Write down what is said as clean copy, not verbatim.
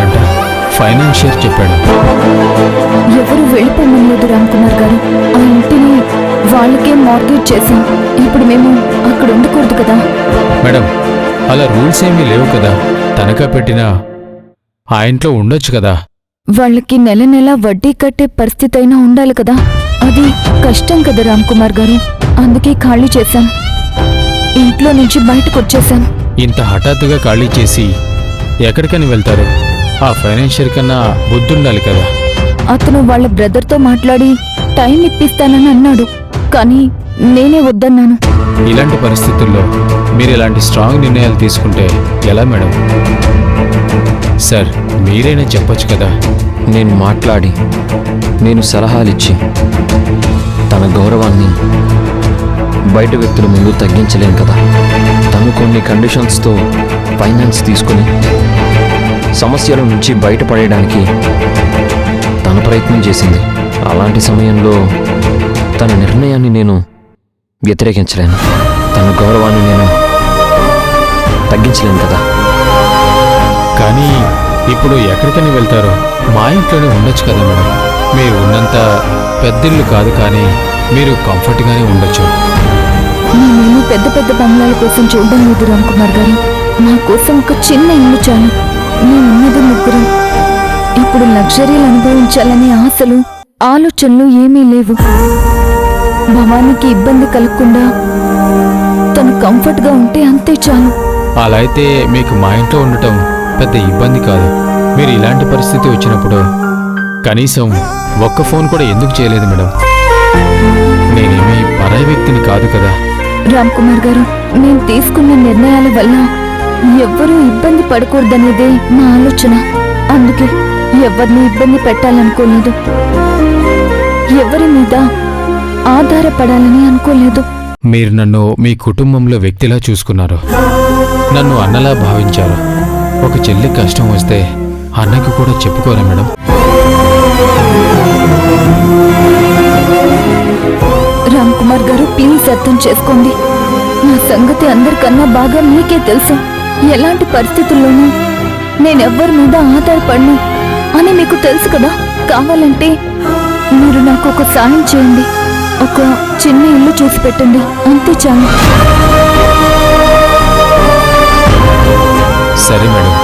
వెళ్ళిపోతున్నారంట. Financier చెప్పాడు. ఎవరు వెళ్ళిపోమనలేదు రామ్ కుమార్ గారు. ఆ ఇంటిని వాళ్ళకే మార్గేజ్ చేశాం. ఇప్పుడు మేము అక్కడ ఉండకూడదు కదా. మేడం, అలా రూల్స్ ఏమీ లేవు కదా. తనఖా పెట్టినా ఆ ఇంట్లో ఉండొచ్చు కదా. వాళ్ళకి నెల నెల వడ్డీ కట్టే పరిస్థితి అయినా ఉండాలి కదా. అది కష్టం కదా రామ్ కుమార్ గారు. అందుకే ఖాళీ చేశాం. ఇంట్లో నుంచి బయటకు వచ్చేసాం. ఇంత హఠాత్తుగా ఖాళీ చేసి ఎక్కడికని వెళ్తారు? ఆ ఫైనాన్షియర్ కన్నా బుద్ధుండాలి కదా. అతను వాళ్ళ బ్రదర్తో మాట్లాడి టైం ఇప్పిస్తానని అన్నాడు. కానీ నేనే వద్దన్నాను. ఇలాంటి పరిస్థితుల్లో మీరు ఇలాంటి స్ట్రాంగ్ నిర్ణయాలు తీసుకుంటే ఎలా మేడం? సార్, మీరైనా చెప్పొచ్చు కదా. నేను మాట్లాడి, నేను సలహాలిచ్చి తన గౌరవాన్ని బయట వ్యక్తుల ముందు తగ్గించలేను కదా. తను కొన్ని కండిషన్స్తో ఫైనాన్స్ తీసుకుని సమస్యల నుంచి బయటపడేయడానికి తన ప్రయత్నం చేసింది. అలాంటి సమయంలో తన నిర్ణయాన్ని నేను వ్యతిరేకించలేను. తన గౌరవాన్ని నేను తగ్గించలేను కదా. కానీ ఇప్పుడు ఎక్కడికని వెళ్తారో? మా ఇంట్లోనే ఉండొచ్చు కదా మేడం. మీరు ఉన్నంత పెద్దిల్లు కాదు, కానీ మీరు కంఫర్ట్గానే ఉండొచ్చు. మేమేమో పెద్ద పెద్ద బంగ్లాల కోసం చూడడం లేదు రామ్ కుమార్ గారు. మా కోసం ఒక చిన్న ఇల్లు చాలు. మేమున్నది ముగ్గురం. ఇప్పుడు లగ్జరీలు అనుభవించాలనే ఆశలు, ఆలోచనలు ఏమీ లేవు. భవానికి ఇబ్బంది కలగకుండా తను కంఫర్ట్గా ఉంటే అంతే చాలు. అలా అయితే మీకు మా ఇంట్లో ఉండటం పెద్ద ఇబ్బంది కాదు. మీరు ఇలాంటి పరిస్థితి వచ్చినప్పుడు కనీసం ఒక్క ఫోన్ కూడా ఎందుకు చేయలేదు మేడం? నేనేమీ పరాయి వ్యక్తిని కాదు కదా. రామ్ కుమార్ గారు, నేను తీసుకున్న నిర్ణయాల వల్ల ఎవ్వరూ ఇబ్బంది పడకూడదనేదే మా ఆలోచన. అందుకే ఎవరిని ఇబ్బంది పెట్టాలనుకోలేదు. ఎవరి మీద ఆధారపడాలని అనుకోలేదు. మీరు నన్ను మీ కుటుంబంలో వ్యక్తిలా చూసుకున్నారు. నన్ను అన్నలా భావించారు. ఒక చెల్లి కష్టం వస్తే అన్నకి కూడా చెప్పుకోరా మేడం? రామ్ కుమార్ గారు, ప్లీజ్ అర్థం చేసుకోండి. నా సంగతి అందరికన్నా బాగా మీకే తెలుసు. ఎలాంటి పరిస్థితుల్లోనూ నేనెవ్వరి మీద ఆధారపడను అని మీకు తెలుసు కదా. కావాలంటే మీరు నాకు ఒక సాయం చేయండి. ఒక చిన్న ఇల్లు చూసి పెట్టండి, అంతే చాలు. సరే మేడం.